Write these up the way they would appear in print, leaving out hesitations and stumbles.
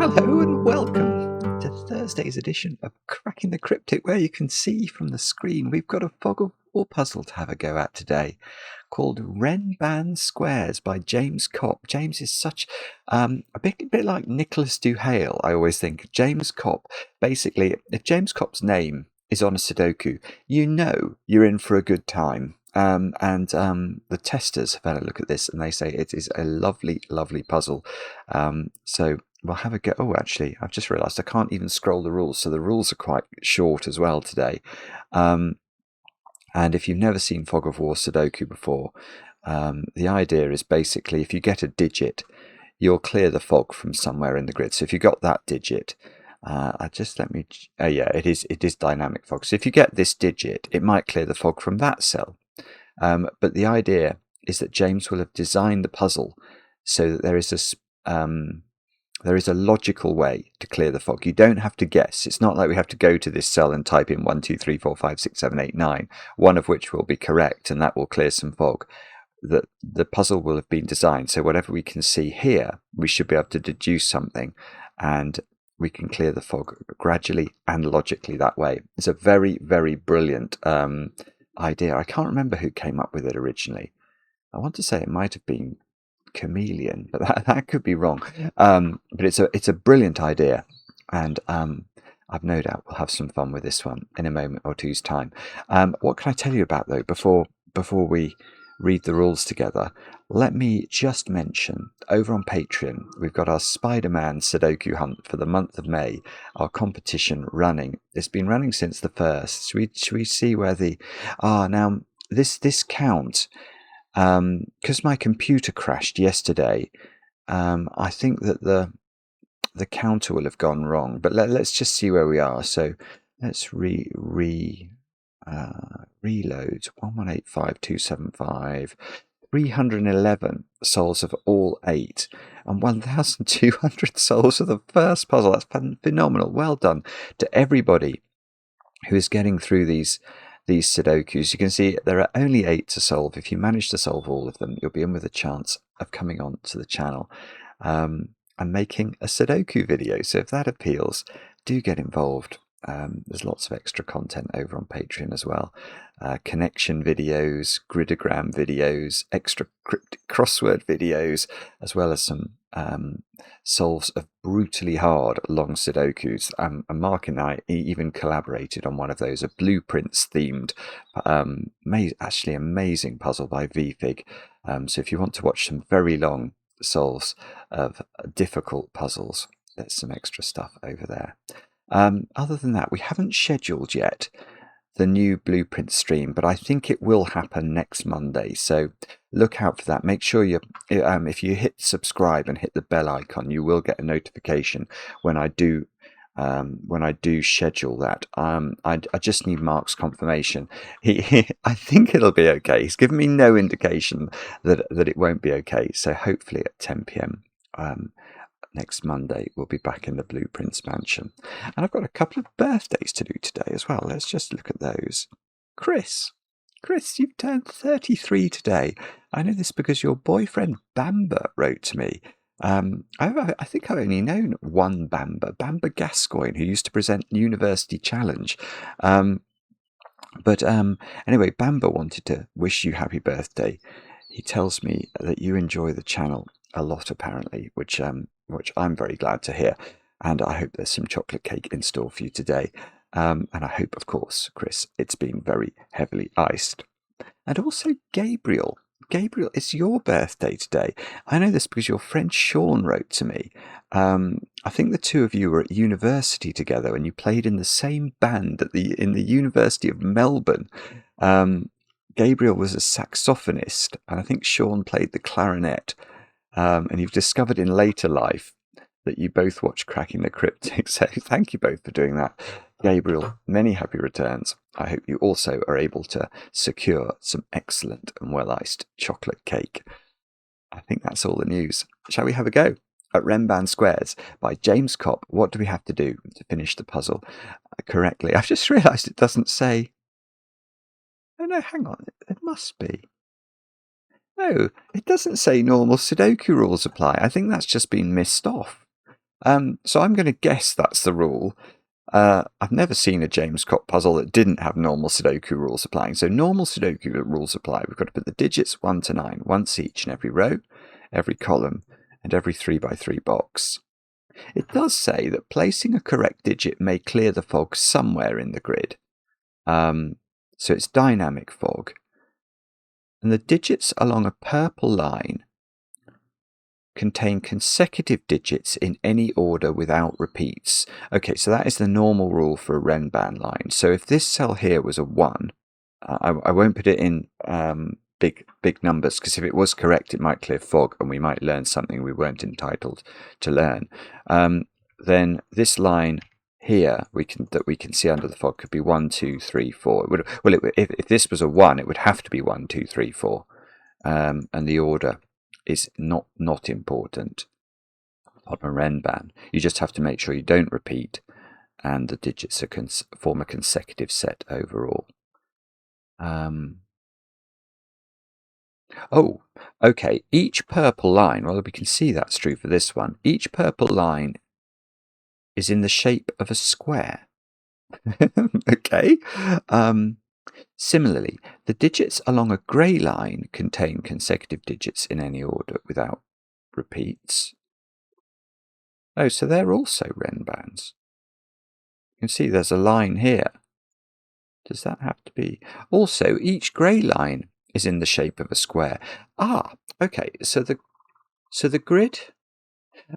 Hello and welcome to Thursday's edition of Cracking the Cryptic, where you can see from the screen we've got a fog of war puzzle to have a go at today called Renban Squares by James Kopp. James is such a bit like Nicholas Duhale, I always think. James Kopp, basically, if James Kopp's name is on a Sudoku, you know you're in for a good time. The testers have had a look at this and they say it is a lovely, lovely puzzle. So we'll have a go. Oh, actually, I've just realised I can't even scroll the rules, so the rules are quite short as well today. And if you've never seen Fog of War Sudoku before, the idea is basically if you get a digit, you'll clear the fog from somewhere in the grid. So if you got that digit, it is dynamic fog. So if you get this digit, it might clear the fog from that cell. But the idea is that James will have designed the puzzle so that there is a logical way to clear the fog. You don't have to guess. It's not like we have to go to this cell and type in 1, 2, 3, 4, 5, 6, 7, 8, 9, one of which will be correct, and that will clear some fog. The puzzle will have been designed so whatever we can see here, we should be able to deduce something, and we can clear the fog gradually and logically that way. It's a very, very brilliant idea. I can't remember who came up with it originally. I want to say it might have been Chameleon, but that could be wrong. But it's a brilliant idea, and I've no doubt we'll have some fun with this one in a moment or two's time. What can I tell you about though before we read the rules together? Let me just mention over on Patreon we've got our Spider-Man Sudoku hunt for the month of May. Our competition running. It's been running since the 1st. Should we see where the now this count. Because my computer crashed yesterday, I think that the counter will have gone wrong. But let's just see where we are. So let's reload 1185275. 311 souls of all 8 and 1,200 souls of the first puzzle. That's phenomenal. Well done to everybody who is getting through these Sudokus. You can see there are only 8 to solve. If you manage to solve all of them, you'll be in with a chance of coming on to the channel and making a Sudoku video. So if that appeals, do get involved. There's lots of extra content over on Patreon as well. Connection videos, gridogram videos, extra cryptic crossword videos, as well as some solves of brutally hard long Sudokus. And Mark and I even collaborated on one of those, a blueprints themed, actually amazing puzzle by VFig. So if you want to watch some very long solves of difficult puzzles, there's some extra stuff over there. Other than that, we haven't scheduled yet the new blueprint stream, but I think it will happen next Monday. So look out for that. Make sure if you hit subscribe and hit the bell icon, you will get a notification when I do schedule that. I just need Mark's confirmation. I think it'll be okay. He's given me no indication that it won't be okay. So hopefully at 10 p.m. Next Monday, we'll be back in the Blueprints mansion. And I've got a couple of birthdays to do today as well. Let's just look at those. Chris, you've turned 33 today. I know this because your boyfriend Bamba wrote to me. I think I've only known one Bamba Gascoigne, who used to present University Challenge. But anyway, Bamba wanted to wish you happy birthday. He tells me that you enjoy the channel a lot, apparently, which I'm very glad to hear. And I hope there's some chocolate cake in store for you today. And I hope, of course, Chris, it's been very heavily iced. And also Gabriel. Gabriel, it's your birthday today. I know this because your friend Sean wrote to me. I think the two of you were at university together and you played in the same band in the University of Melbourne. Gabriel was a saxophonist, and I think Sean played the clarinet. And you've discovered in later life that you both watch Cracking the Cryptic. So thank you both for doing that. Gabriel, many happy returns. I hope you also are able to secure some excellent and well-iced chocolate cake. I think that's all the news. Shall we have a go at Renban Squares by James Kopp? What do we have to do to finish the puzzle correctly? I've just realised it doesn't say... Oh no, hang on. It must be. No, it doesn't say normal Sudoku rules apply. I think that's just been missed off. So I'm going to guess that's the rule. I've never seen a James Kopp puzzle that didn't have normal Sudoku rules applying. So normal Sudoku rules apply. We've got to put the digits 1 to 9 once each in every row, every column, and every 3x3 box. It does say that placing a correct digit may clear the fog somewhere in the grid. So it's dynamic fog. And the digits along a purple line contain consecutive digits in any order without repeats. Okay, so that is the normal rule for a Renban line. So if this cell here was a 1, I won't put it in big numbers, because if it was correct, it might clear fog and we might learn something we weren't entitled to learn. Then this line here that we can see under the fog could be 1, 2, 3, 4. If this was a 1, it would have to be 1, 2, 3, 4, and the order is not important on a Renban. You just have to make sure you don't repeat and the digits form a consecutive set overall. Oh, okay, each purple line, well, we can see that's true for this one. Each purple line is in the shape of a square. Okay. Similarly, the digits along a grey line contain consecutive digits in any order without repeats. Oh, so they're also Renbans. You can see there's a line here. Does that have to be? Also, each grey line is in the shape of a square. Ah, okay, so the grid...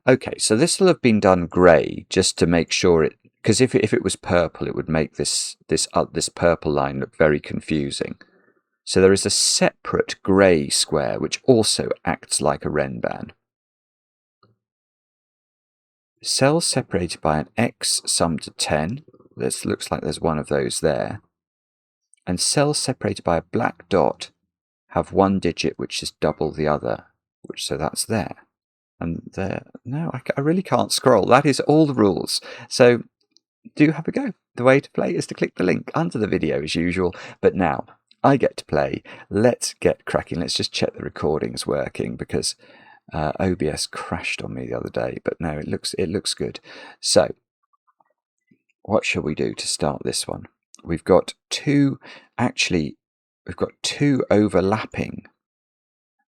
Okay, so this will have been done grey just to make sure it... Because if it was purple, it would make this purple line look very confusing. So there is a separate grey square which also acts like a Renban. Cells separated by an X summed to 10. This looks like there's one of those there. And cells separated by a black dot have one digit which is double the other. So that's there. And there... No, I really can't scroll. That is all the rules. So do have a go. The way to play is to click the link under the video as usual. But now I get to play. Let's get cracking. Let's just check the recording's working, because OBS crashed on me the other day. But no, it looks good. So what shall we do to start this one? We've got two overlapping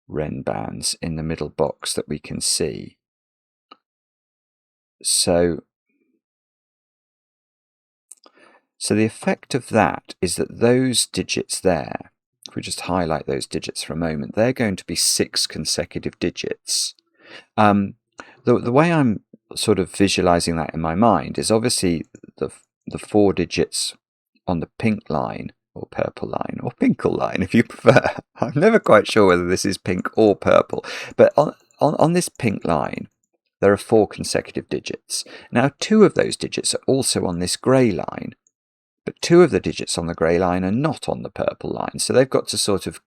Renbans in the middle box that we can see. So the effect of that is that those digits there, if we just highlight those digits for a moment, they're going to be 6 consecutive digits. The way I'm sort of visualizing that in my mind is obviously the 4 digits on the pink line, or purple line, or pinkle line if you prefer. I'm never quite sure whether this is pink or purple, but on this pink line there are 4 consecutive digits. Now 2 of those digits are also on this grey line, but 2 of the digits on the grey line are not on the purple line, so they've got to sort of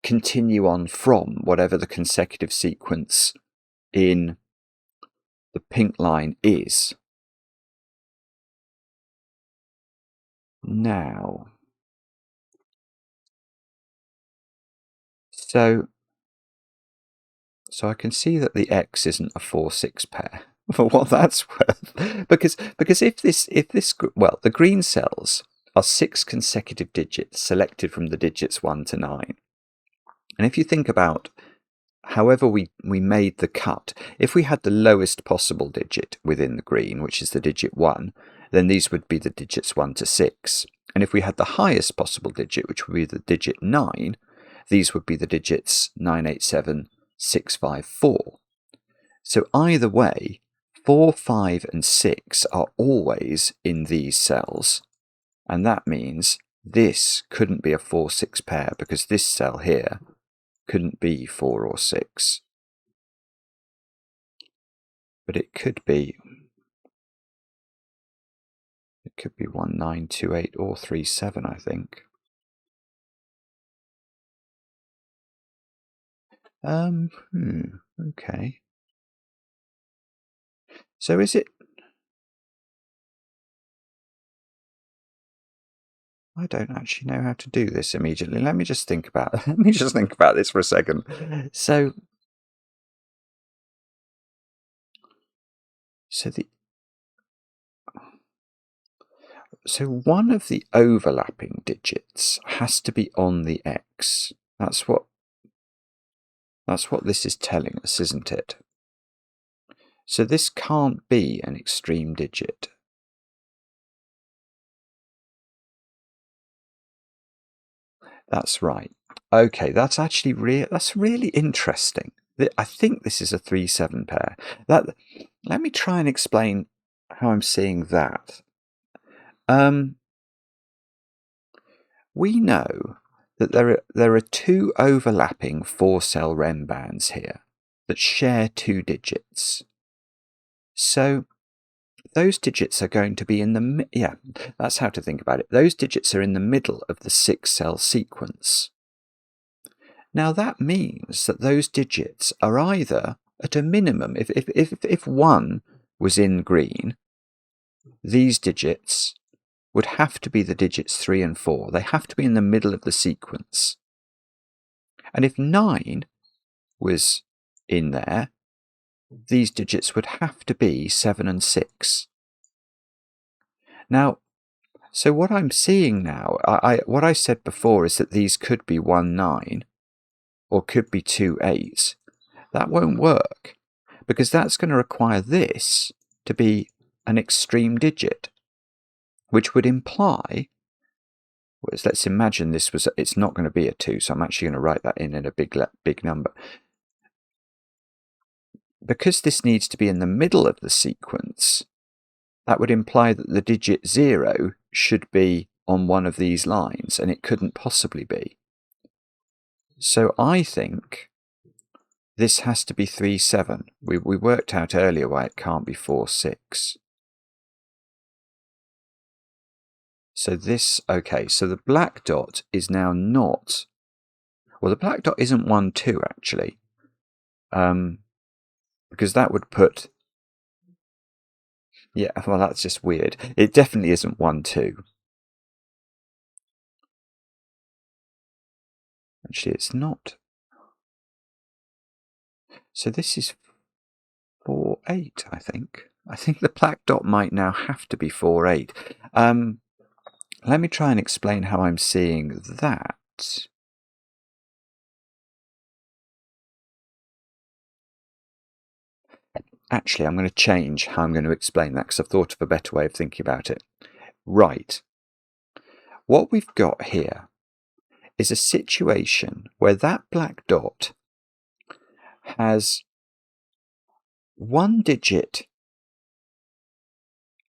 continue on from whatever the consecutive sequence in the pink line is. Now, so I can see that the X isn't a 4-6 pair, for what that's worth, because if this the green cells are 6 consecutive digits selected from the digits 1 to 9, and if you think about however we made the cut, if we had the lowest possible digit within the green, which is the digit 1, then these would be the digits 1 to 6, and if we had the highest possible digit, which would be the digit 9, these would be the digits 9, 8, 7, 6, 5, 4. So either way, 4, 5 and 6 are always in these cells, and that means this couldn't be a 4-6 pair, because this cell here couldn't be 4 or 6. But it could be 1, 9, 2, 8 or 3, 7, I think. Okay. So is it... I don't actually know how to do this immediately. Let me just think about this for a second. So So one of the overlapping digits has to be on the X. That's what this is telling us, isn't it? So this can't be an extreme digit. That's right. Okay, that's actually that's really interesting. I think this is a 3-7 pair. Let me try and explain how I'm seeing that. We know that there are two overlapping 4-cell Renbans here that share 2 digits. So those digits are going to be in the that's how to think about it. Those digits are in the middle of the 6-cell sequence. Now that means that those digits are either at a minimum, if 1 was in green, these digits would have to be the digits 3 and 4. They have to be in the middle of the sequence. And if 9 was in there, these digits would have to be 7 and 6. Now, so what I'm seeing now, what I said before is that these could be 1, 9 or could be 2, 8. That won't work because that's going to require this to be an extreme digit, which would imply, let's imagine it's not going to be a 2, so I'm actually going to write that in a big number. Because this needs to be in the middle of the sequence, that would imply that the digit 0 should be on one of these lines, and it couldn't possibly be. So I think this has to be 3, 7. We worked out earlier why it can't be 4, 6. So okay, so the black dot is now not, well, the black dot isn't 1, 2 actually, because that would put, yeah, well, that's just weird. It definitely isn't 1, 2. Actually, it's not. So this is 4, 8, I think. I think the black dot might now have to be 4, 8. Let me try and explain how I'm seeing that. Actually, I'm going to change how I'm going to explain that because I've thought of a better way of thinking about it. Right. What we've got here is a situation where that black dot has one digit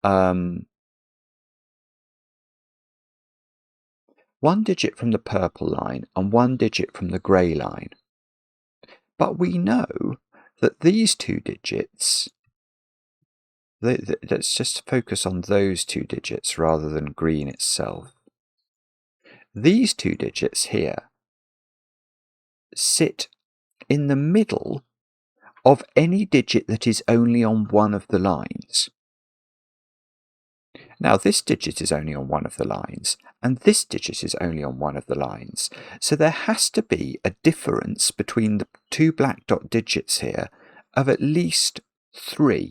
from the purple line and one digit from the grey line. But we know that these 2 digits, let's just focus on those 2 digits rather than green itself. These 2 digits here sit in the middle of any digit that is only on one of the lines. Now this digit is only on one of the lines, and this digit is only on one of the lines. So there has to be a difference between the 2 black dot digits here of at least 3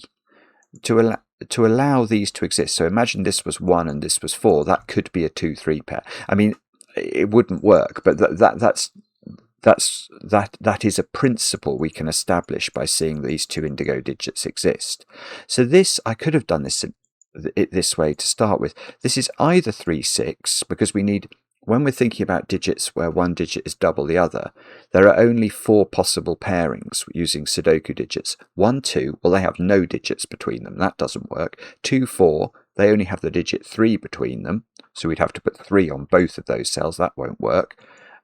to allow these to exist. So imagine this was 1 and this was 4. That could be a 2, 3 pair. I mean, it wouldn't work, but that is a principle we can establish by seeing these 2 indigo digits exist. So I could have done this way to start with. This is either 3, 6, because we need, when we're thinking about digits where one digit is double the other, there are only 4 possible pairings using Sudoku digits. 1, 2, well, they have no digits between them. That doesn't work. 2, 4, they only have the digit 3 between them, so we'd have to put 3 on both of those cells. That won't work.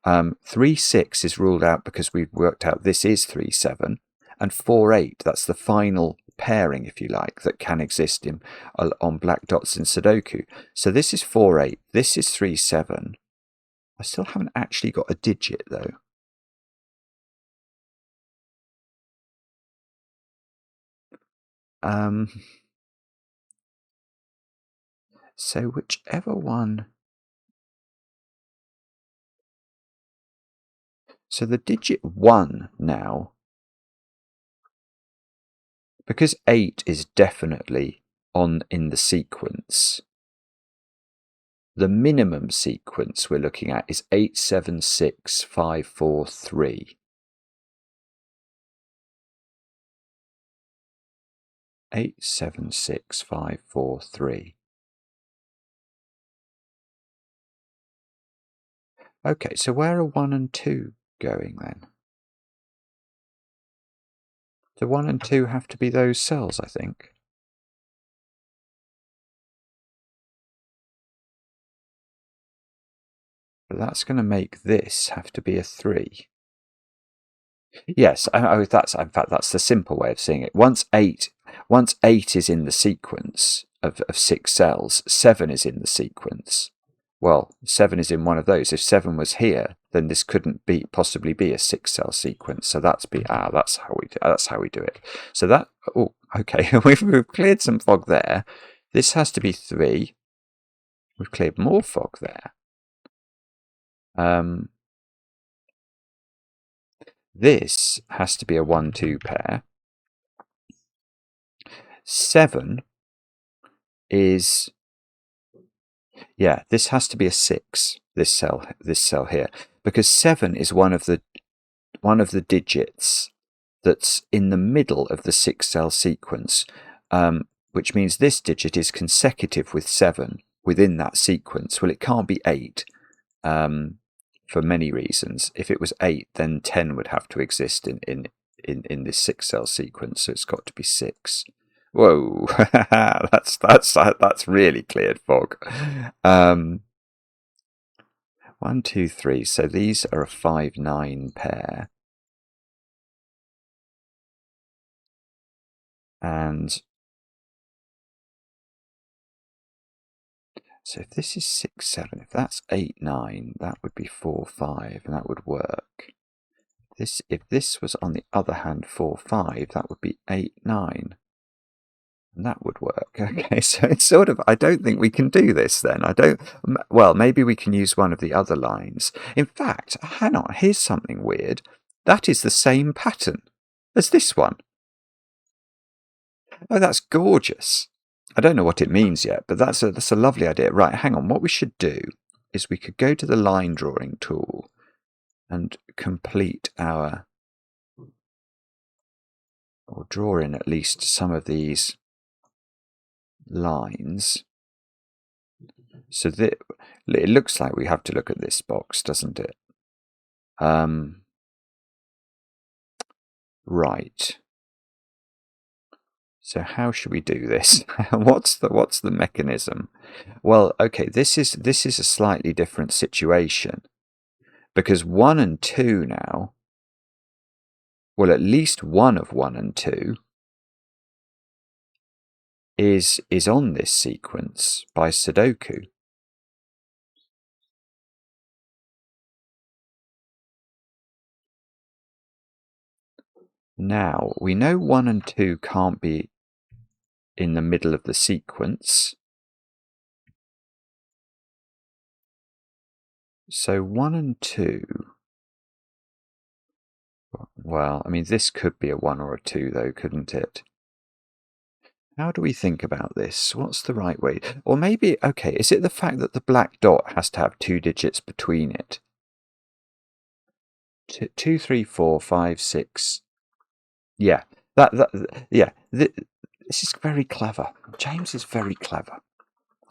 3, 6 is ruled out because we've worked out this is 3, 7, and 4, 8, that's the final pairing, if you like, that can exist on black dots in Sudoku. So this is 4, 8, this is 3, 7. I still haven't actually got a digit though. So whichever one. So the digit 1 now because 8 is definitely in the sequence, the minimum sequence we're looking at is 876543. 876543. Okay, so where are 1 and 2 going then? The 1 and 2 have to be those cells, I think. But that's going to make this have to be a 3. Yes, that's in fact that's the simple way of seeing it. Once 8 is in the sequence of 6 cells, 7 is in the sequence. Well, 7 is in one of those. If 7 was here, then this couldn't possibly be a 6-cell sequence. So that's how we do it. So that okay, we've cleared some fog there. This has to be 3. We've cleared more fog there. This has to be a 1-2 pair. 7 is, yeah, this has to be a 6. This cell here, because 7 is one of the digits that's in the middle of the 6-cell sequence, which means this digit is consecutive with 7 within that sequence. Well, it can't be 8. For many reasons. If it was 8, then 10 would have to exist in this 6-cell sequence, so it's got to be 6. Whoa, that's really cleared fog. 1, 2, 3. So these are a 5-9 pair, and so if this is 6, 7, if that's 8, 9, that would be 4, 5, and that would work. If this was, on the other hand, 4, 5, that would be 8, 9. And that would work. Okay, so it's sort of, I don't think we can do this then. Well, maybe we can use one of the other lines. In fact, hang on, here's something weird. That is the same pattern as this one. Oh, that's gorgeous. I don't know what it means yet, but that's a lovely idea. Right, hang on. What we should do is we could go to the line drawing tool and complete or draw in at least some of these lines. So that it looks like we have to look at this box, doesn't it? Right. So how should we do this? What's the mechanism? Well, okay, this is a slightly different situation, because 1 and 2 now, well, at least one of 1 and 2 is on this sequence by Sudoku. Now, we know 1 and 2 can't be in the middle of the sequence. So 1 and 2, well, I mean, this could be a 1 or a 2 though, couldn't it? How do we think about this? What's the right way? Or maybe, okay, is it the fact that the black dot has to have 2 digits between it? 2, 3, 4, 5, 6. Yeah, yeah. This is very clever. James is very clever.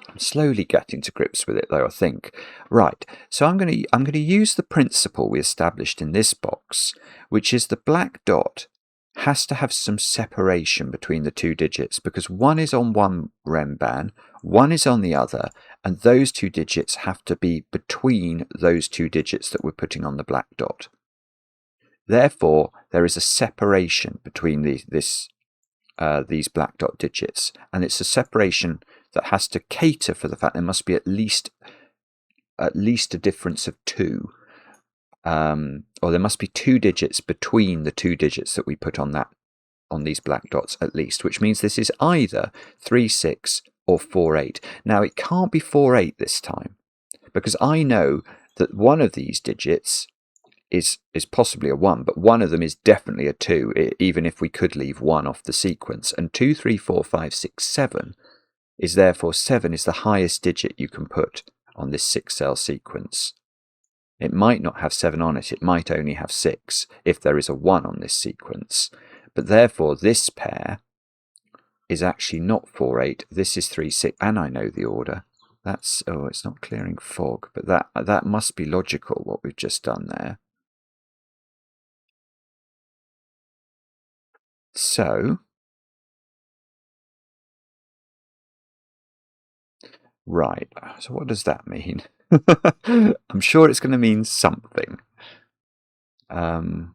I'm slowly getting to grips with it, though, I think. Right, so I'm going to use the principle we established in this box, which is the black dot has to have some separation between the 2 digits, because one is on one Renban, one is on the other, and those 2 digits have to be between those 2 digits that we're putting on the black dot. Therefore, there is a separation between these black dot digits, and it's a separation that has to cater for the fact there must be at least a difference of 2, or there must be 2 digits between the 2 digits that we put on these black dots at least, which means this is either 3, 6 or 4, 8. Now it can't be 4, 8 this time, because I know that one of these digits is possibly a 1, but one of them is definitely a 2, even if we could leave 1 off the sequence. And 2, 3, 4, 5, 6, 7 is therefore 7 is the highest digit you can put on this 6-cell sequence. It might not have 7 on it, it might only have 6 if there is a 1 on this sequence. But therefore this pair is actually not 4, 8, this is 3, 6, and I know the order. That's, oh, it's not clearing fog, but that must be logical, what we've just done there. So, right, so what does that mean? I'm sure it's going to mean something. How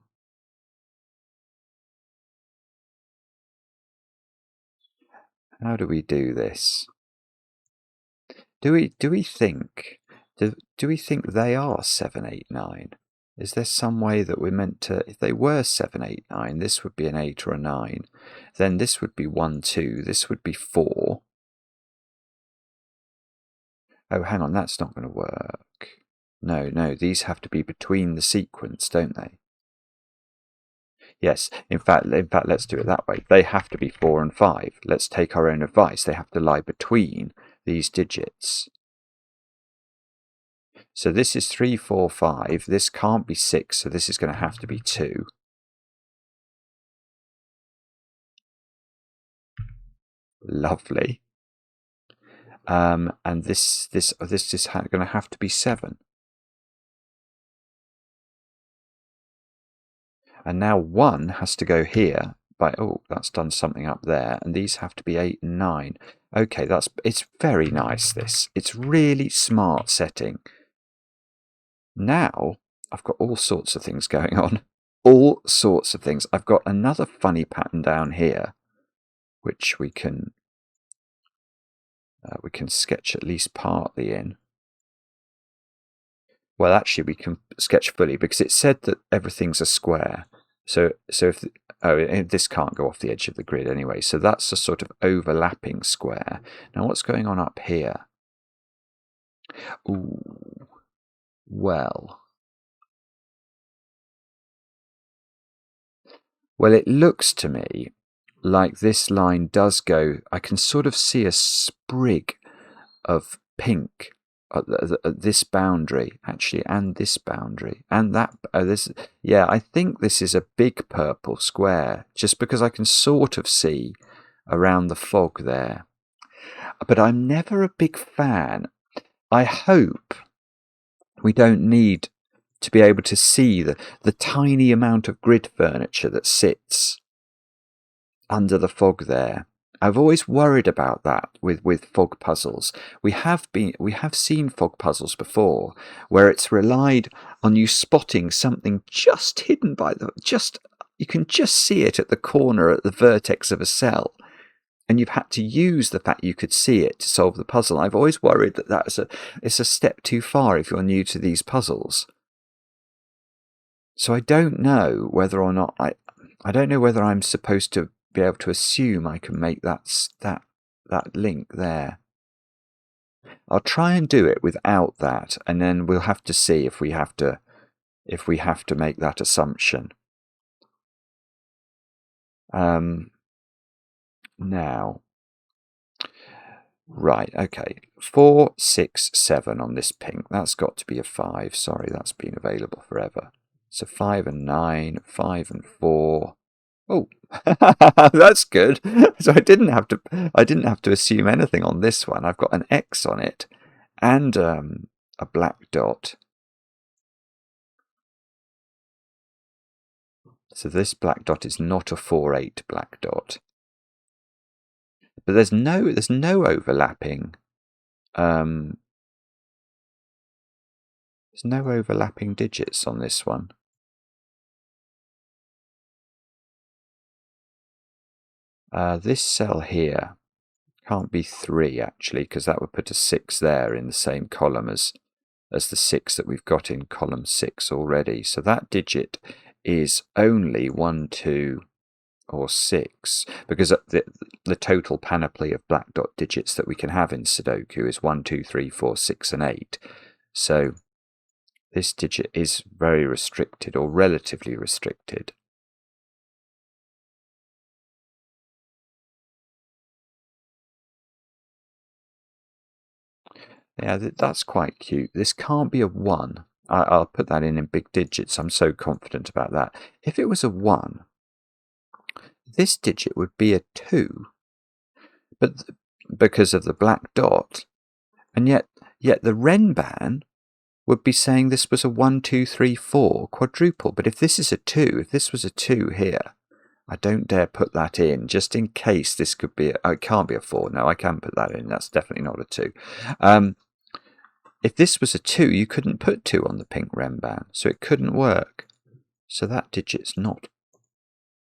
do we do this? Do we think they are 7, 8, 9? Is there some way that we're meant to, if they were 7, 8, 9, this would be an 8 or a 9. Then this would be 1, 2, this would be 4. Oh, hang on, that's not going to work. No, these have to be between the sequence, don't they? Yes, in fact, let's do it that way. They have to be 4 and 5. Let's take our own advice. They have to lie between these digits. So this is 3, 4, 5. This can't be 6, so this is going to have to be 2. Lovely. And this is going to have to be 7. And now 1 has to go here by, oh, that's done something up there, and these have to be 8 and 9. Okay, it's very nice, this. It's really smart setting. Now, I've got all sorts of things going on. All sorts of things. I've got another funny pattern down here, which we can sketch at least partly in. Well, actually, we can sketch fully because it said that everything's a square. So if this can't go off the edge of the grid anyway. So that's a sort of overlapping square. Now, what's going on up here? Ooh, well, it looks to me like this line does go. I can sort of see a sprig of pink at this boundary, actually, and this boundary, and that. Yeah, I think this is a big purple square, just because I can sort of see around the fog there. But I'm never a big fan. I hope we don't need to be able to see the tiny amount of grid furniture that sits under the fog there. I've always worried about that with fog puzzles. We have seen fog puzzles before where it's relied on you spotting something just hidden by you can just see it at the corner at the vertex of a cell, and you've had to use the fact you could see it to solve the puzzle. I've always worried that it's a step too far if you're new to these puzzles. So I don't know whether or not I don't know whether I'm supposed to be able to assume I can make that link there. I'll try and do it without that, and then we'll have to see if we have to make that assumption. Now, right, okay, 4, 6, 7 on this pink. That's got to be a 5. Sorry, that's been available forever. So 5 and 9, 5 and 4. Oh, that's good. So I didn't have to assume anything on this one. I've got an X on it and a black dot. So this black dot is not a 4, 8 black dot. But there's no overlapping. There's no overlapping digits on this one. This cell here can't be 3 actually, because that would put a 6 there in the same column as the 6 that we've got in column 6 already. So that digit is only 1, 2, or 6, because the total panoply of black dot digits that we can have in Sudoku is 1, 2, 3, 4, 6, and 8. So this digit is very restricted, or relatively restricted. Yeah, that's quite cute. This can't be a 1. I'll put that in big digits. I'm so confident about that. If it was a 1, this digit would be a 2, but because of the black dot, and yet the Renban would be saying this was a 1, 2, 3, 4 quadruple. But if this is a 2, if this was a 2 here, I don't dare put that in, just in case this could be, it can't be a 4. No, I can put that in. That's definitely not a 2. If this was a 2, you couldn't put 2 on the pink Renban, so it couldn't work. So that digit's not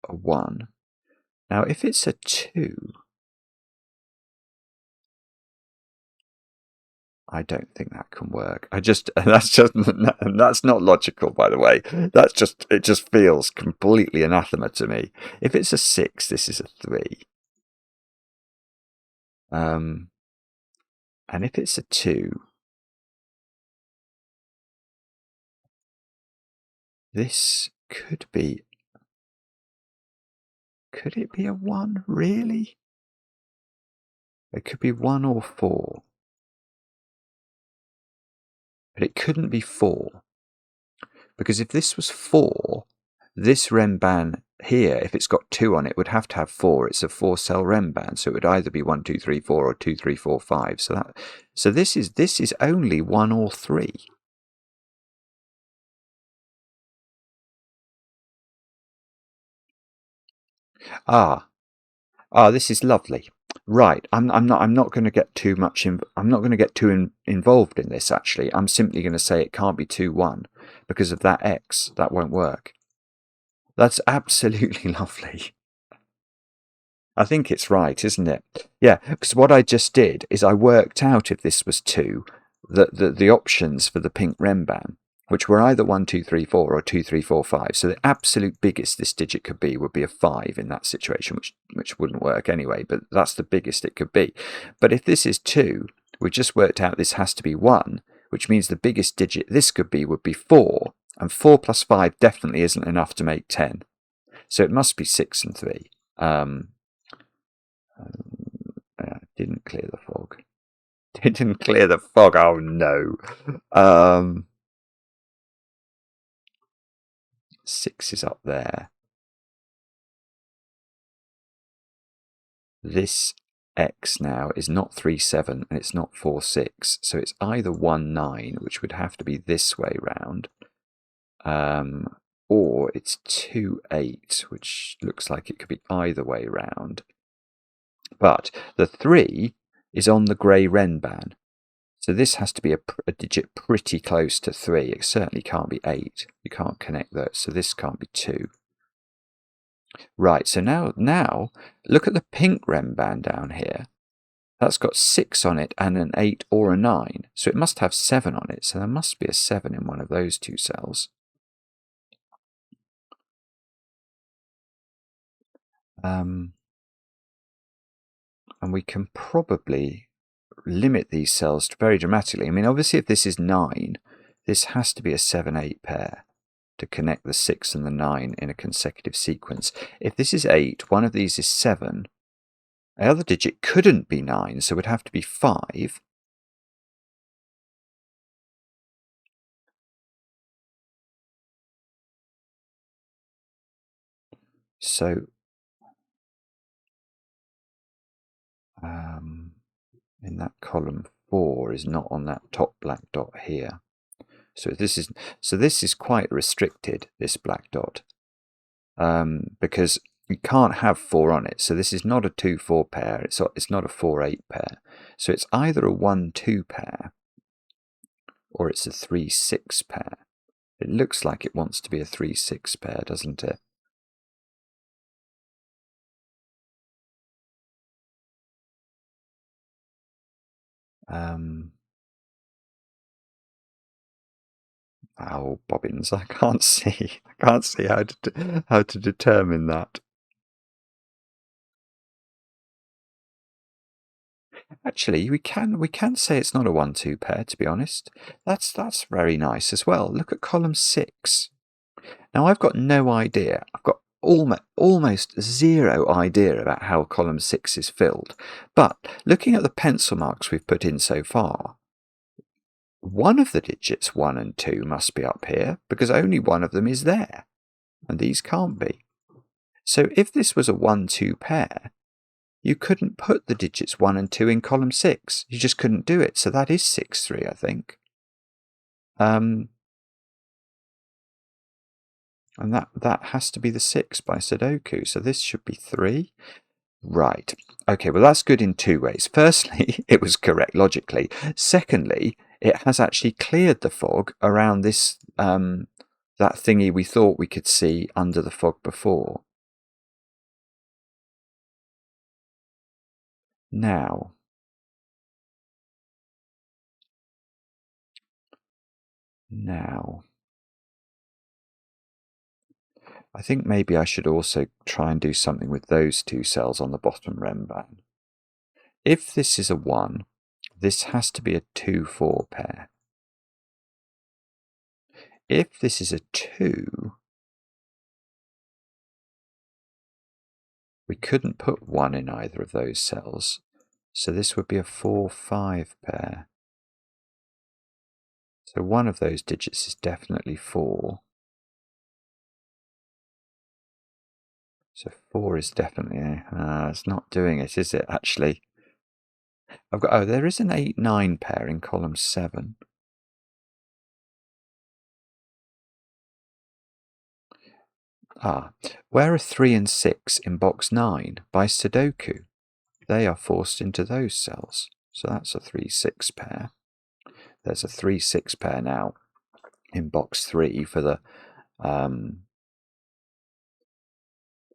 a 1. Now, if it's a 2, I don't think that can work. That's not logical, by the way. It just feels completely anathema to me. If it's a 6, this is a 3. And if it's a 2, this could be... Could it be a 1, really? It could be 1 or 4. But it couldn't be 4. Because if this was 4, this Renban here, if it's got 2 on it, would have to have 4. It's a 4-cell Renban, so it would either be 1, 2, 3, 4 or 2, 3, 4, 5. So this is only 1 or 3. This is lovely. Right, I'm not going to get too much. I'm not going to get too involved in this. Actually, I'm simply going to say it can't be 2, 1 because of that X. That won't work. That's absolutely lovely. I think it's right, isn't it? Yeah, because what I just did is I worked out if this was 2, the options for the pink Renban, which were either 1, 2, 3, 4 or 2, 3, 4, 5. So the absolute biggest this digit could be would be a 5 in that situation, which wouldn't work anyway, but that's the biggest it could be. But if this is 2, we just worked out this has to be 1, which means the biggest digit this could be would be 4, and 4 plus 5 definitely isn't enough to make 10. So it must be 6 and 3. Didn't clear the fog. Didn't clear the fog. Oh no. 6 is up there. This X now is not 3, 7 and it's not 4, 6. So it's either 1, 9, which would have to be this way round, or it's 2, 8, which looks like it could be either way round. But the 3 is on the grey Renban. So this has to be a digit pretty close to 3. It certainly can't be 8. You can't connect those. So this can't be 2. Right, so now look at the pink Renban down here. That's got 6 on it and an 8 or a 9. So it must have 7 on it. So there must be a 7 in one of those 2 cells. And we can probably limit these cells very dramatically. I mean, obviously, if this is 9, this has to be a 7-8 pair to connect the 6 and the 9 in a consecutive sequence. If this is 8, one of these is 7. The other digit couldn't be 9, so it would have to be 5. So in that column 4 is not on that top black dot here. So this is quite restricted, this black dot, because you can't have 4 on it. So this is not a 2-4 pair. It's not a 4-8 pair. So it's either a 1-2 pair or it's a 3-6 pair. It looks like it wants to be a 3-6 pair, doesn't it? Oh, bobbins! I can't see how to determine that. Actually, we can say it's not a 1-2 pair, to be honest. That's very nice as well. Look at column 6. Now, I've got no idea. I've got almost zero idea about how column 6 is filled. But looking at the pencil marks we've put in so far, one of the digits 1 and 2 must be up here because only one of them is there. And these can't be. So if this was a 1-2 pair, you couldn't put the digits 1 and 2 in column 6. You just couldn't do it. So that is 6-3, I think. And that has to be the 6 by Sudoku. So this should be 3. Right. Okay, well, that's good in 2 ways. Firstly, it was correct logically. Secondly, it has actually cleared the fog around this that thingy we thought we could see under the fog before. Now, I think maybe I should also try and do something with those 2 cells on the bottom Renban. If this is a 1, this has to be a 2-4 pair. If this is a 2, we couldn't put 1 in either of those cells, so this would be a 4-5 pair. So one of those digits is definitely 4. So 4 is definitely, it's not doing it, is it, actually? I've got, there is an 8-9 pair in column 7. Where are 3 and 6 in box 9 by Sudoku? They are forced into those cells. So that's a 3-6 pair. There's a 3-6 pair now in box 3 for the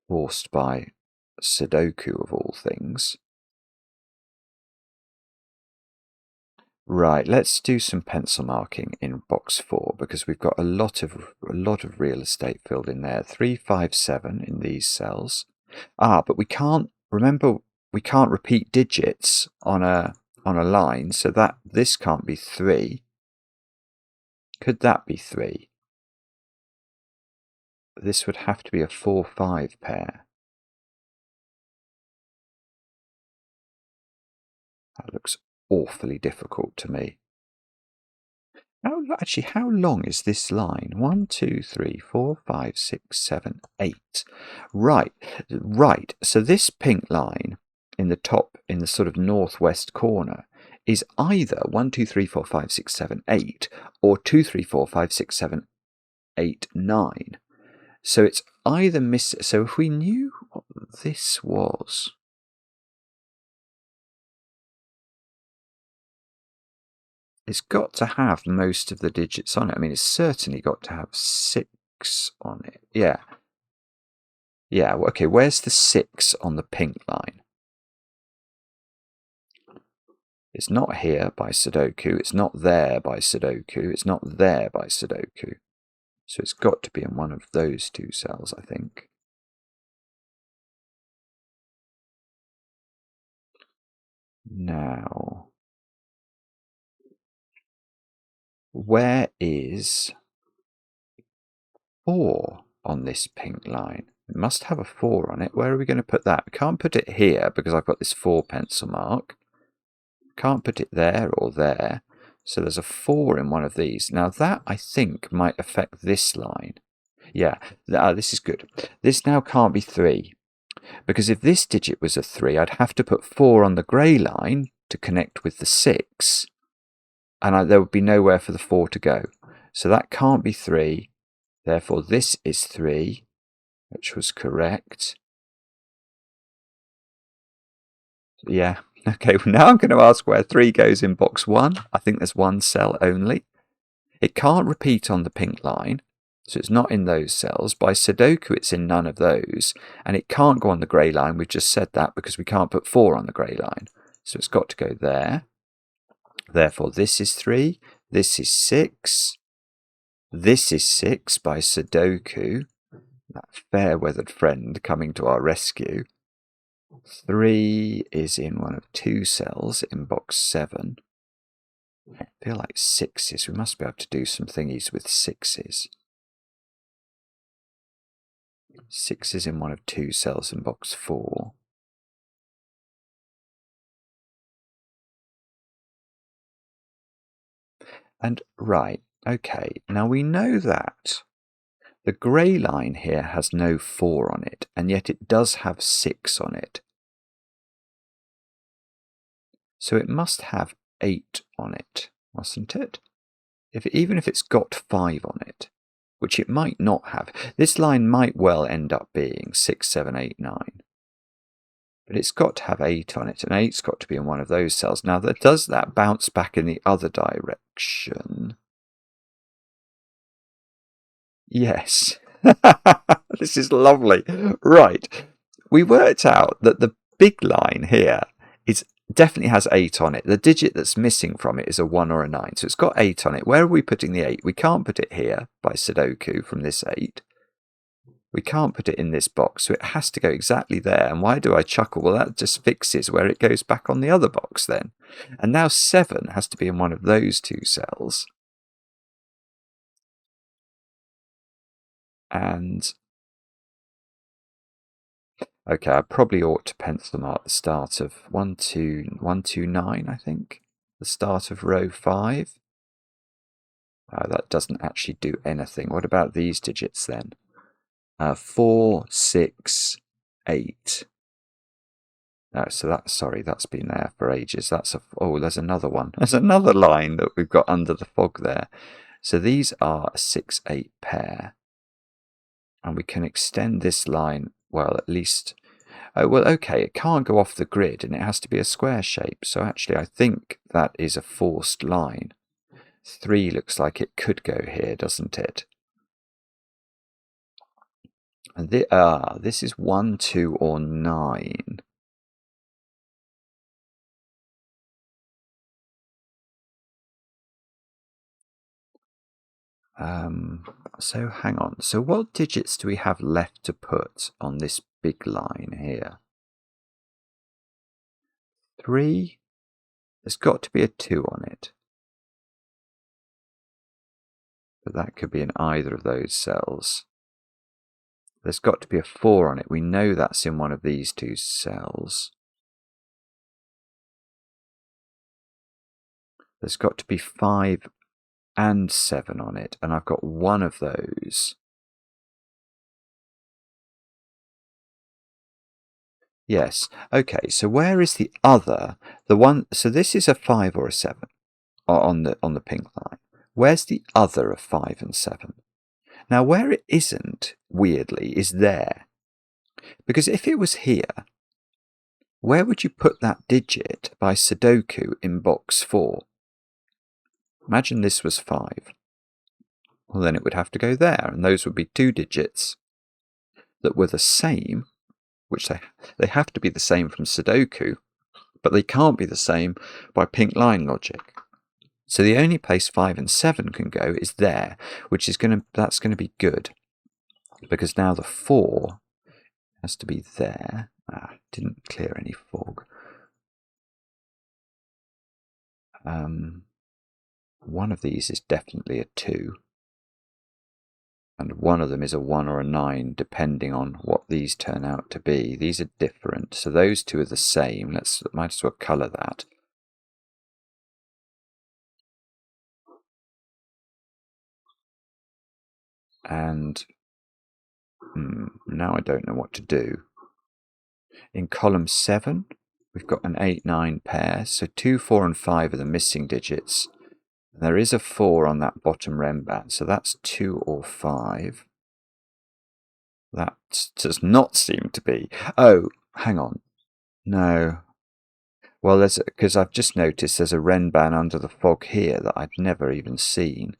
forced by Sudoku of all things. Right, let's do some pencil marking in box 4 because we've got a lot of real estate filled in there. 3, 5, 7 in these cells. But we can't repeat digits on a line, so that this can't be 3. Could that be 3? This would have to be a 4-5 pair. That looks awfully difficult to me. Actually, how long is this line? 1, 2, 3, 4, 5, 6, 7, 8. Right. So this pink line in the top, in the sort of northwest corner, is either 1, 2, 3, 4, 5, 6, 7, 8, or 2, 3, 4, 5, 6, 7, 8, 9. So it's either miss. So if we knew what this was, it's got to have most of the digits on it. I mean, it's certainly got to have 6 on it. Yeah. Okay, where's the 6 on the pink line? It's not here by Sudoku. It's not there by Sudoku. It's not there by Sudoku. So it's got to be in one of those 2 cells, I think. Now, where is 4 on this pink line? It must have a 4 on it. Where are we going to put that? We can't put it here because I've got this 4 pencil mark. Can't put it there or there. So there's a 4 in one of these. Now that, I think, might affect this line. Yeah, this is good. This now can't be 3. Because if this digit was a 3, I'd have to put 4 on the grey line to connect with the 6. And there would be nowhere for the 4 to go. So that can't be 3. Therefore, this is 3, which was correct. Yeah. Okay, well, now I'm going to ask where 3 goes in box 1. I think there's 1 cell only. It can't repeat on the pink line, so it's not in those cells. By Sudoku, it's in none of those. And it can't go on the grey line. We've just said that because we can't put 4 on the grey line. So it's got to go there. Therefore, this is 3. This is 6. This is 6 by Sudoku. That fair-weathered friend coming to our rescue. 3 is in one of 2 cells in box 7. I feel like 6s. We must be able to do some thingies with 6s. 6 is in one of 2 cells in box 4. And right, okay, now we know that the grey line here has no 4 on it, and yet it does have 6 on it. So it must have 8 on it, mustn't it? Even if it's got 5 on it, which it might not have. This line might well end up being 6, 7, 8, 9. But it's got to have 8 on it, and 8's got to be in one of those cells. Now, does that bounce back in the other direction? Yes. This is lovely. Right. We worked out that the big line here definitely has 8 on it. The digit that's missing from it is a 1 or a 9. So it's got 8 on it. Where are we putting the 8? We can't put it here by Sudoku from this 8. We can't put it in this box, so it has to go exactly there. And why do I chuckle? Well, that just fixes where it goes back on the other box then. And now 7 has to be in one of those 2 cells. And okay, I probably ought to pencil mark the start of 1, 2, 1, 2, 9, I think. The start of row 5. Oh, that doesn't actually do anything. What about these digits then? 4, 6, 8. So that's been there for ages. There's another one. There's another line that we've got under the fog there. So these are a 6, 8 pair. And we can extend this line, well, at least... Oh, well, okay, it can't go off the grid and it has to be a square shape. So actually, I think that is a forced line. 3 looks like it could go here, doesn't it? And this is 1, 2, or 9. So hang on. So what digits do we have left to put on this big line here? 3. There's got to be a 2 on it. But that could be in either of those cells. There's got to be a 4 on it. We know that's in one of these 2 cells. There's got to be 5 and 7 on it, and I've got one of those. Yes. Okay, so where is the other? The one. So this is a 5 or a 7 on the pink line. Where's the other of 5 and 7? Now, where it isn't, weirdly, is there. Because if it was here, where would you put that digit by Sudoku in box 4? Imagine this was 5. Well, then it would have to go there, and those would be 2 digits that were the same, which they have to be the same from Sudoku, but they can't be the same by pink line logic. So the only place 5 and 7 can go is there, that's going to be good, because now the 4 has to be there. Didn't clear any fog. One of these is definitely a 2. And one of them is a 1 or a 9, depending on what these turn out to be. These are different, so those 2 are the same. Might as well colour that. And now I don't know what to do. In column 7, we've got an 8, 9 pair, so 2, 4, and 5 are the missing digits. There is a 4 on that bottom Renban, so that's 2 or 5. That does not seem to be. Oh, hang on. No. Well, because I've just noticed there's a Renban under the fog here that I'd never even seen.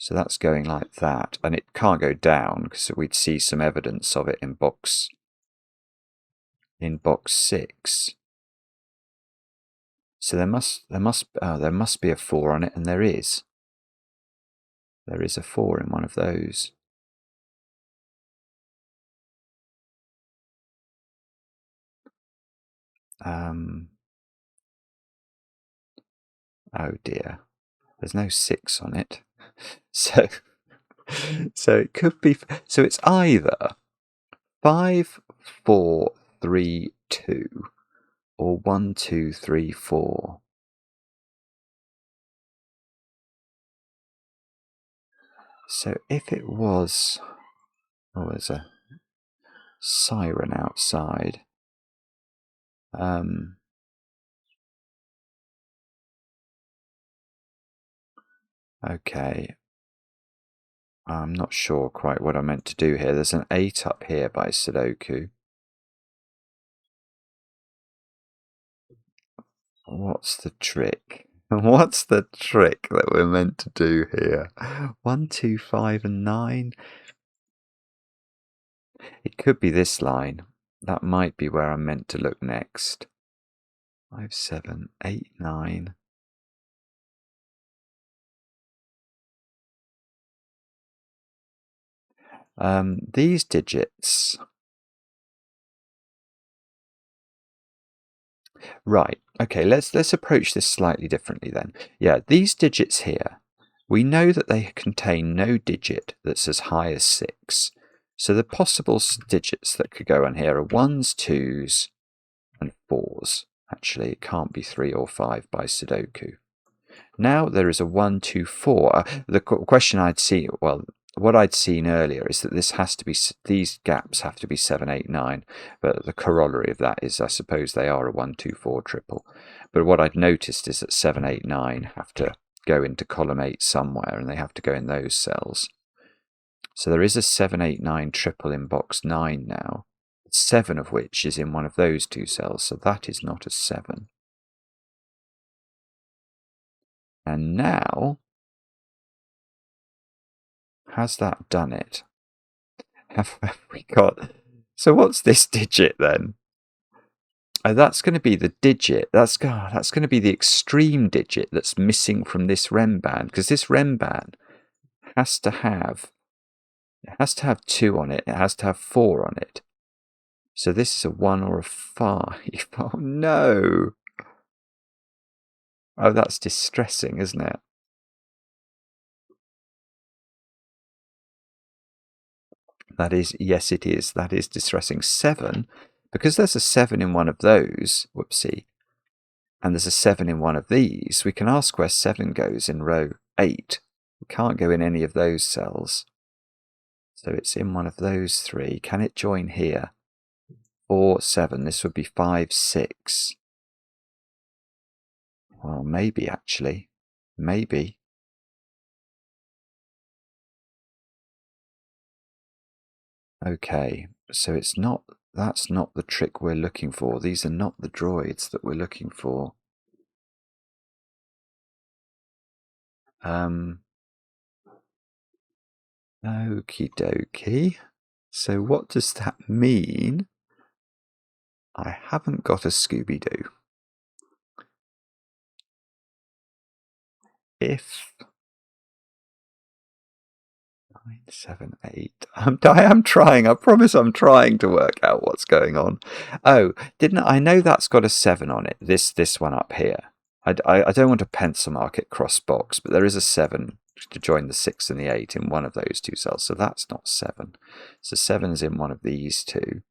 So that's going like that, and it can't go down because we'd see some evidence of it in box 6. So there must be a 4 on it, and there is. There is a 4 in one of those. Oh dear, there's no 6 on it. So it could be, so it's either 5, 4, 3, 2 or 1, 2, 3, 4. So if it was, oh, there's a siren outside. Okay. I'm not sure quite what I meant to do here. There's an 8 up here by Sudoku. What's the trick? What's the trick that we're meant to do here? 1, 2, 5 and 9. It could be this line. That might be where I'm meant to look next. 5, 7, 8, 9. These digits. Right. Okay, let's approach this slightly differently then. Yeah, these digits here, we know that they contain no digit that's as high as 6. So the possible digits that could go on here are 1s, 2s, and 4s. Actually, it can't be 3 or 5 by Sudoku. Now there is a 1, 2, 4. The question I'd see, well, what I'd seen earlier is that this has to be, these gaps have to be 7, 8, 9. But the corollary of that is, I suppose they are a 1, 2, 4 triple. But what I'd noticed is that 7, 8, 9 have to go into column 8 somewhere, and they have to go in those cells. So there is a 7, 8, 9 triple in box 9 now, 7 of which is in one of those 2 cells, so that is not a 7. And now, has that done it? Have we got... So what's this digit then? Oh, that's going to be the digit. That's going to be the extreme digit that's missing from this Renban, because this Renban has to have 2 on it. It has to have 4 on it. So this is a 1 or a 5. Oh no! Oh, that's distressing, isn't it? That is, yes, it is. That is distressing. 7, because there's a 7 in one of those. Whoopsie. And there's a 7 in one of these. We can ask where 7 goes in row 8. It can't go in any of those cells. So it's in one of those 3. Can it join here? 4, 7. This would be 5, 6. Well, maybe actually. Maybe. Okay, so it's not, that's not the trick we're looking for. These are not the droids that we're looking for. Okie dokie. So what does that mean? I haven't got a Scooby-Doo. If 9, 7, 8. I am trying. I promise I'm trying to work out what's going on. Oh, I know that's got a 7 on it. This one up here. I don't want to pencil mark it cross box, but there is a 7 to join the 6 and the 8 in one of those 2 cells. So that's not 7. So 7's in one of these 2.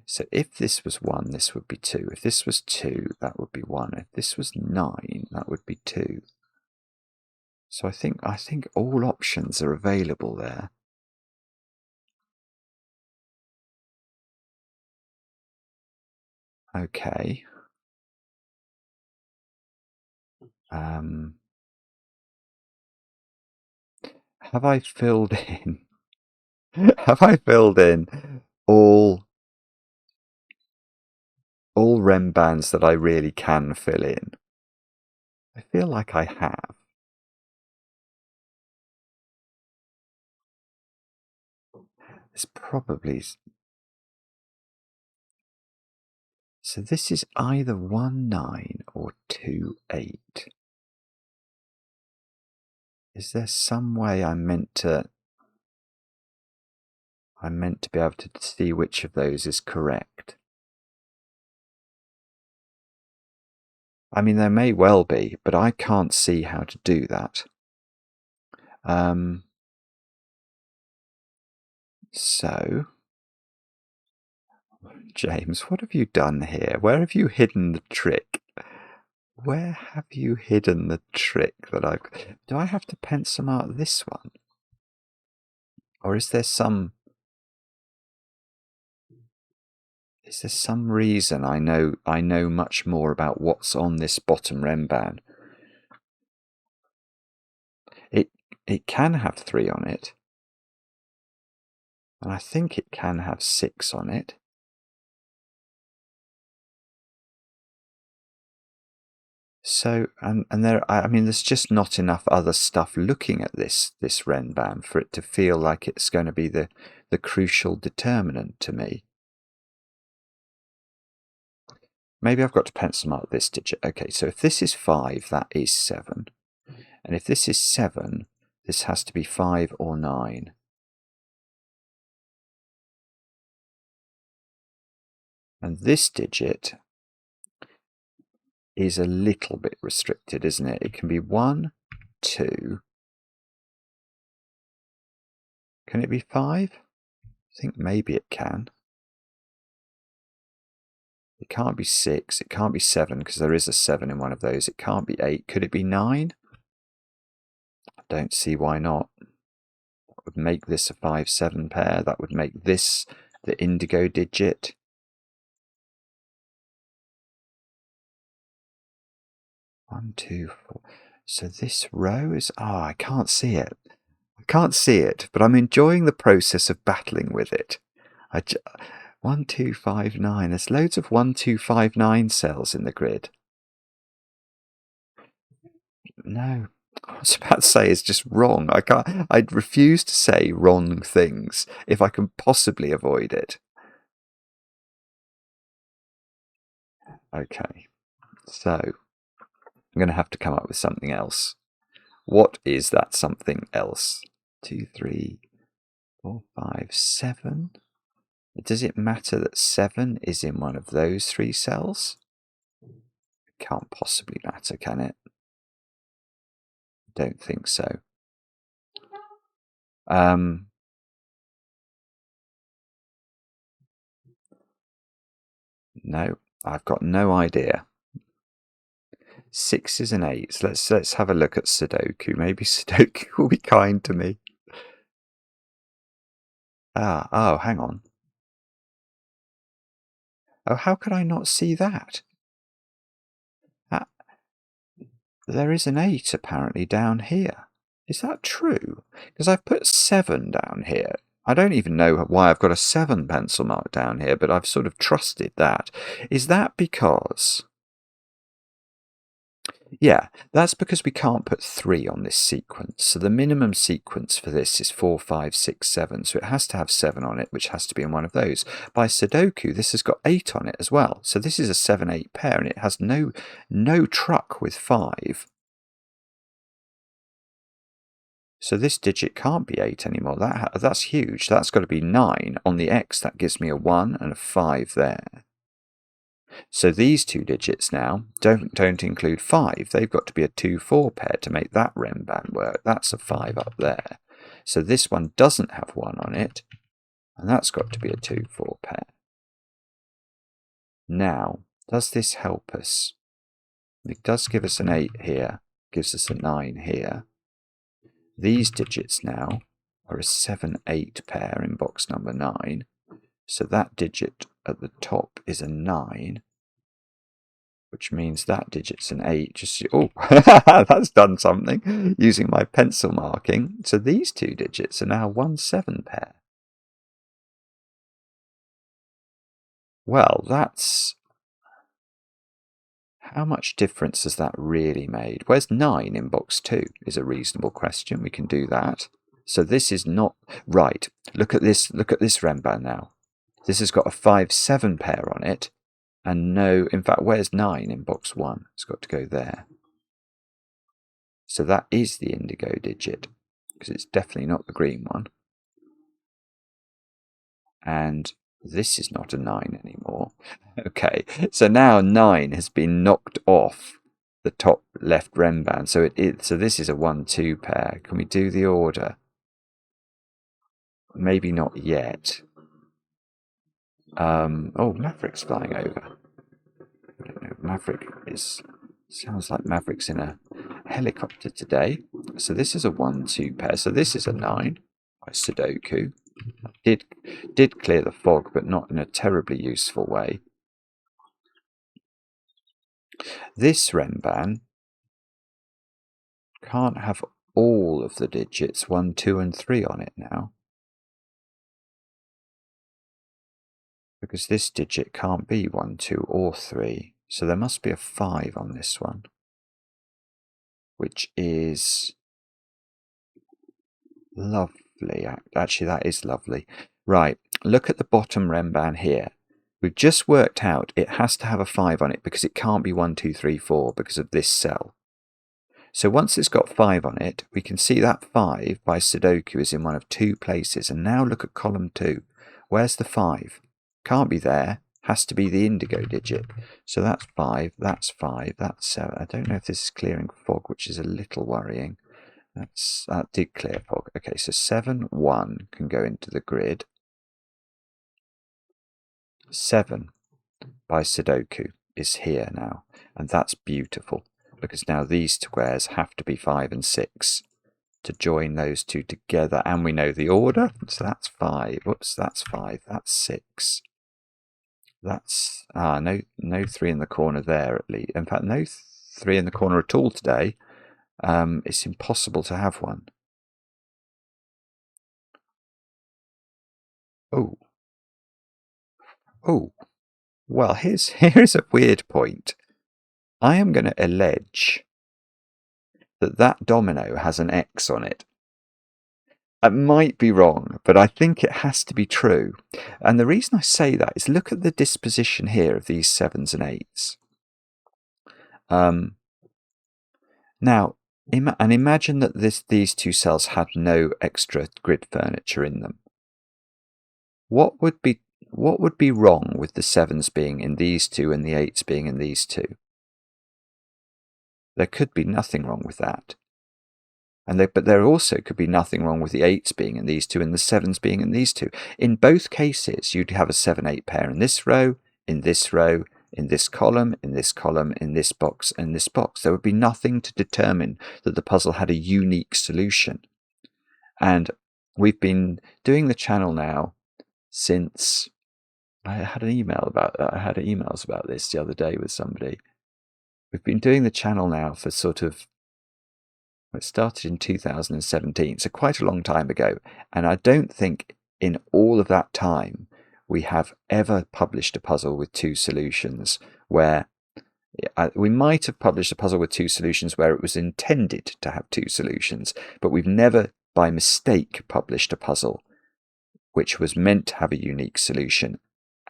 So if this was 1, this would be 2. If this was 2, that would be 1. If this was 9, that would be 2. So I think all options are available there. Okay. Have I filled in? Have I filled in all Renbans that I really can fill in? I feel like I have. It's probably... So this is either 1, 9 or 2, 8. Is there some way I'm meant to... I'm meant to be able to see which of those is correct. I mean, there may well be, but I can't see how to do that. So, James, what have you done here? Where have you hidden the trick? Where have you hidden the trick that I've... Do I have to pencil mark this one? Or is there some... Is there some reason I know much more about what's on this bottom Renban? It can have 3 on it. And I think it can have 6 on it. So, and there, I mean, there's just not enough other stuff looking at this Renban for it to feel like it's going to be the crucial determinant to me. Maybe I've got to pencil mark this digit. Okay, so if this is 5, that is 7. And if this is 7, this has to be 5 or 9. And this digit is a little bit restricted, isn't it? It can be 1, 2. Can it be 5? I think maybe it can. It can't be 6. It can't be 7 because there is a 7 in one of those. It can't be 8. Could it be 9? I don't see why not. That would make this a 5-7 pair. That would make this the indigo digit. One, 2, 4. So this row is... Ah, I can't see it. I can't see it, but I'm enjoying the process of battling with it. 1, 2, 5, 9. There's loads of 1, 2, 5, 9 cells in the grid. No, I was about to say it's just wrong. I'd refuse to say wrong things if I can possibly avoid it. Okay, so I'm going to have to come up with something else. What is that something else? 2, 3, 4, 5, 7. Does it matter that 7 is in one of those 3 cells? It can't possibly matter, can it? Don't think so. No, I've got no idea. 6s and 8s. Let's have a look at Sudoku. Maybe Sudoku will be kind to me. Oh, hang on. Oh, how could I not see that? There is an 8 apparently down here. Is that true? Because I've put 7 down here. I don't even know why I've got a 7 pencil mark down here, but I've sort of trusted that. Is that because... Yeah, that's because we can't put 3 on this sequence. So the minimum sequence for this is 4, 5, 6, 7. So it has to have 7 on it, which has to be in one of those. By Sudoku, this has got 8 on it as well. So this is a 7-8 pair, and it has no truck with 5. So this digit can't be 8 anymore. That's huge. That's got to be 9 on the X. That gives me a 1 and a 5 there. So these 2 digits now don't include 5. They've got to be a 2-4 pair to make that Renban work. That's a 5 up there. So this one doesn't have 1 on it, and that's got to be a 2-4 pair. Now, does this help us? It does give us an 8 here, gives us a 9 here. These digits now are a 7-8 pair in box number 9. So that digit at the top is a 9, which means that digit's an 8. Oh, that's done something using my pencil marking. So these 2 digits are now 1-7 pair. Well, that's... How much difference has that really made? Where's 9 in box 2 is a reasonable question. We can do that. So this is not... Right, look at this Renban now. This has got a 5-7 pair on it. And no, in fact, where's 9 in box 1? It's got to go there. So that is the indigo digit, because it's definitely not the green one. And this is not a 9 anymore. Okay, so now 9 has been knocked off the top left Renban. So this is a 1-2 pair. Can we do the order? Maybe not yet. Oh, Maverick's flying over. I don't know. Maverick sounds like Maverick's in a helicopter today. So this is a 1-2 pair. So this is a 9 by Sudoku. Did clear the fog, but not in a terribly useful way. This Renban can't have all of the digits 1, 2, and 3 on it now, because this digit can't be 1, 2, or 3. So there must be a 5 on this one, which is lovely. Actually, that is lovely. Right, look at the bottom Renban here. We've just worked out it has to have a 5 on it because it can't be 1, 2, 3, 4 because of this cell. So once it's got 5 on it, we can see that 5 by Sudoku is in one of 2 places. And now look at column 2. Where's the 5? Can't be there. Has to be the indigo digit. So that's 5, that's 5, that's 7. I don't know if this is clearing fog, which is a little worrying. That did clear fog. Okay, so 7, 1 can go into the grid. 7 by Sudoku is here now, and that's beautiful, because now these squares have to be 5 and 6 to join those two together, and we know the order, so that's 5. Whoops, that's 5, that's 6. That's no 3 in the corner there at least. In fact, no 3 in the corner at all today. It's impossible to have one. Oh, well, here's a weird point. I am going to allege that domino has an X on it. It might be wrong, but I think it has to be true. And the reason I say that is look at the disposition here of these 7s and 8s. Now, imagine that these 2 cells had no extra grid furniture in them. What would be wrong with the 7s being in these 2 and the 8s being in these 2? There could be nothing wrong with that. But there also could be nothing wrong with the 8s being in these 2 and the 7s being in these 2. In both cases, you'd have a 7-8 pair in this row, in this row, in this column, in this column, in this box, and this box. There would be nothing to determine that the puzzle had a unique solution. And we've been doing the channel now since I had an email about that. I had emails about this the other day with somebody. We've been doing the channel now for it started in 2017, so quite a long time ago. And I don't think in all of that time we have ever published a puzzle with 2 solutions where we might have published a puzzle with 2 solutions where it was intended to have 2 solutions, but we've never by mistake published a puzzle which was meant to have a unique solution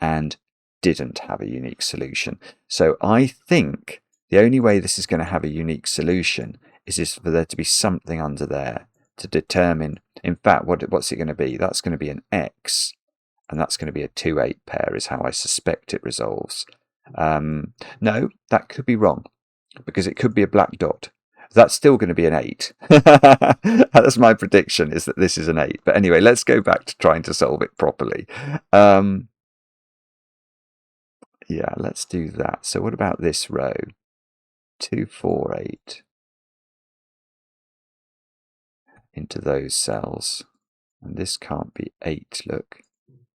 and didn't have a unique solution. So I think the only way this is going to have a unique solution is for there to be something under there to determine, in fact, what's it going to be? That's going to be an X, and that's going to be a 2-8 pair is how I suspect it resolves. No, that could be wrong, because it could be a black dot. That's still going to be an 8. That's my prediction, is that this is an 8. But anyway, let's go back to trying to solve it properly. Yeah, let's do that. So what about this row? 2, 4, 8. Into those cells, and this can't be 8, look,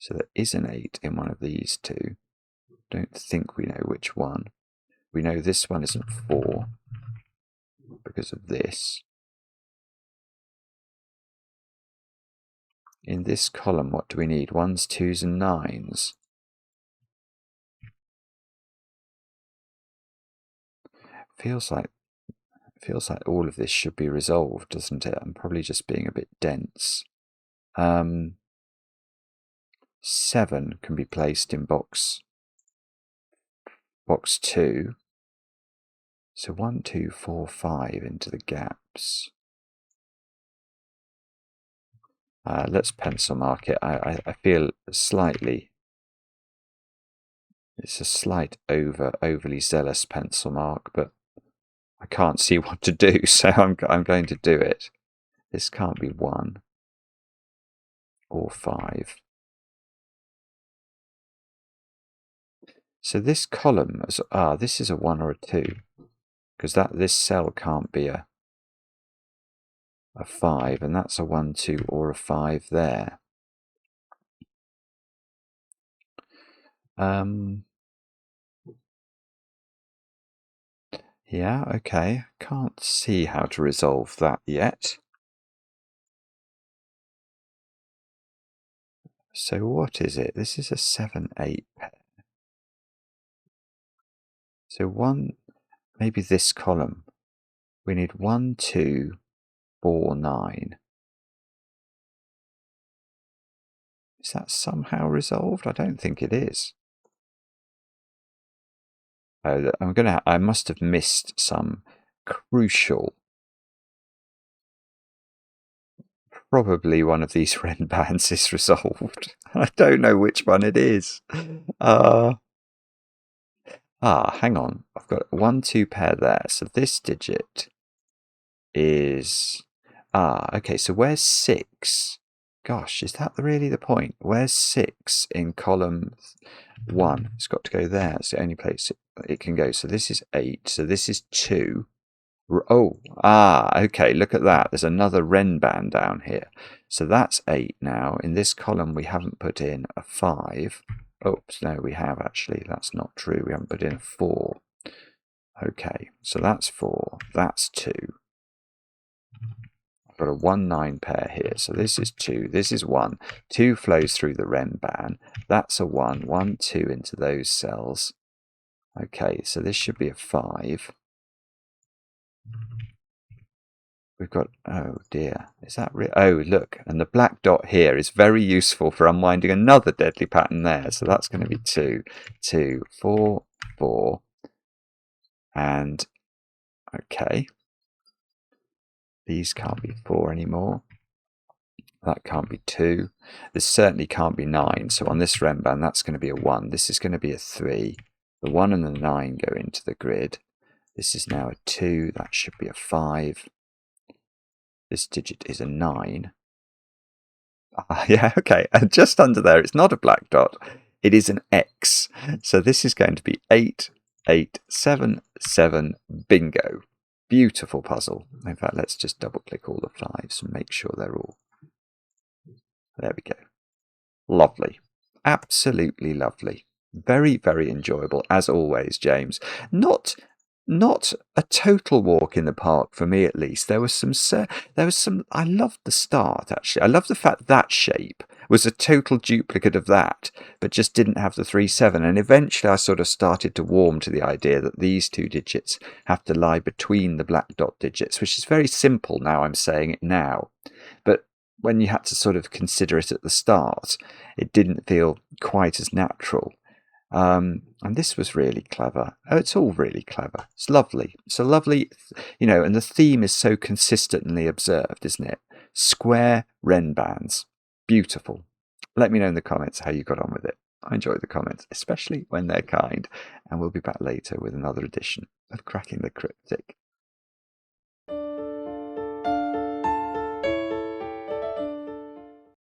so there is an 8 in one of these 2. Don't think we know which one. We know this one isn't 4 because of this. In this column, what do we need? 1s, 2s, and 9s. Feels like all of this should be resolved, doesn't it? I'm probably just being a bit dense. 7 can be placed in box 2. So 1, 2, 4, 5 into the gaps. Let's pencil mark it. I feel slightly, it's a slight overly zealous pencil mark, but I can't see what to do, so I'm going to do it. This can't be 1 or 5. So this column, this is a 1 or a 2, because this cell can't be a 5, and that's a 1, 2, or a 5 there. Yeah, okay. Can't see how to resolve that yet. So what is it? This is a 7, 8 pair. So maybe this column. We need 1, 2, 4, 9. Is that somehow resolved? I don't think it is. Oh, I must have missed some crucial. Probably one of these Renbans is resolved. I don't know which one it is. Hang on. I've got 1, 2 pair there. So this digit is... okay, so where's 6? Gosh, is that really the point? Where's 6 in column 1? It's got to go there. It's the only place it can go. So this is 8. So this is 2. Okay, look at that. There's another Renban down here. So that's 8 now. In this column, we haven't put in a 5. Oops, no, we have actually. That's not true. We haven't put in a 4. Okay, so that's 4. That's 2. I've got a 1, 9 pair here. So this is 2. This is 1. 2 flows through the Renban. That's a 1. 1, 2 into those cells. Okay, so this should be a 5. We've got, oh dear, is that oh look, and the black dot here is very useful for unwinding another deadly pattern there. So that's going to be 2, 2, 4, 4, and okay, these can't be 4 anymore. That can't be 2. This certainly can't be 9. So on this Renban, that's going to be a 1. This is going to be a 3. The 1 and the 9 go into the grid. This is now a 2. That should be a 5. This digit is a 9. Yeah, okay. And just under there, it's not a black dot. It is an X. So this is going to be 8, 8, 7, 7. Bingo. Beautiful puzzle. In fact, let's just double click all the 5s and make sure they're all. There we go. Lovely. Absolutely lovely. Very, very enjoyable, as always, James. Not a total walk in the park for me, at least. There was some. I loved the start, actually. I love the fact that shape was a total duplicate of that, but just didn't have the 3, 7. And eventually I sort of started to warm to the idea that these 2 digits have to lie between the black dot digits, which is very simple now. I'm saying it now. But when you had to sort of consider it at the start, it didn't feel quite as natural. And this was really clever. Oh, it's all really clever. It's lovely. It's a lovely, and the theme is so consistently observed, isn't it? Square Renbans. Beautiful. Let me know in the comments how you got on with it. I enjoy the comments, especially when they're kind. And we'll be back later with another edition of Cracking the Cryptic.